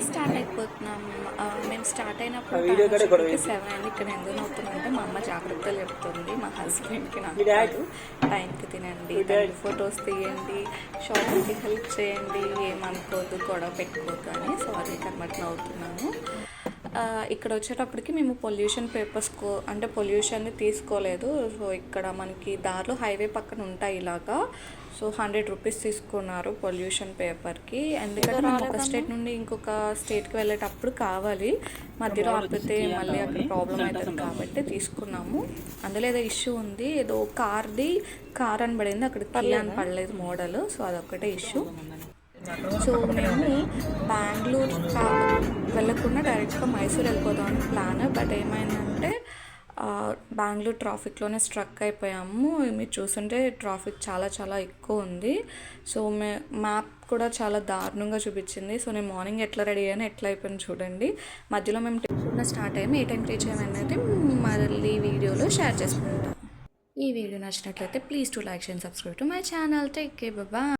Start అయిపోతున్నాం. మేము start అయినప్పుడు టైం 7 అయింది. ఇక్కడ ఎందుకు అవుతుందంటే మా అమ్మ జాగ్రత్తలు చెప్తుంది మా హస్బెండ్కి, నాకు కాదు. టైంకి తినండి, దానికి ఫొటోస్ తీయండి, షాపింగ్కి హెల్ప్ చేయండి, ఏమనుకోవద్దు, గొడవ పెట్టుకోవద్దు అని. సో అదే కనబట్టి అవుతున్నాను. ఇక్కడ వచ్చేటప్పటికి మేము పొల్యూషన్ పేపర్స్ అంటే పొల్యూషన్ని తీసుకోలేదు. సో ఇక్కడ మనకి దారిలో హైవే పక్కన ఉంటాయి ఇలాగా. సో 100 రూపీస్ తీసుకున్నారు పొల్యూషన్ పేపర్కి. ఎందుకంటే మేము ఒక స్టేట్ నుండి ఇంకొక స్టేట్కి వెళ్ళేటప్పుడు కావాలి, మధ్యలో ఆపితే మళ్ళీ అక్కడ ప్రాబ్లం అవుతుంది కాబట్టి తీసుకున్నాము. అందులో ఏదో ఇష్యూ ఉంది, ఏదో కార్ అని పడింది, అక్కడ కియా అని పడలేదు మోడల్. సో అదొక్కటే ఇష్యూ. సో మేము బెంగళూరు వెళ్ళకుండా డైరెక్ట్గా మైసూర్ వెళ్ళిపోదామని ప్లాన్. బట్ ఏమైందంటే బెంగళూరు ట్రాఫిక్లోనే స్ట్రక్ అయిపోయాము. మీరు చూస్తుంటే ట్రాఫిక్ చాలా చాలా ఎక్కువ ఉంది. సో మ్యాప్ కూడా చాలా దారుణంగా చూపించింది. సో నేను మార్నింగ్ ఎట్లా రెడీ అయ్యాను, ఎట్లా అయిపోయింది చూడండి. మధ్యలో మేము స్టార్ట్ అయ్యాము. ఏ టైంకి రీచ్ అయ్యాము అనేది మళ్ళీ వీడియోలో షేర్ చేసుకుంటాం. ఈ వీడియో నచ్చినట్లయితే please to like and subscribe to my channel. Take care, bye.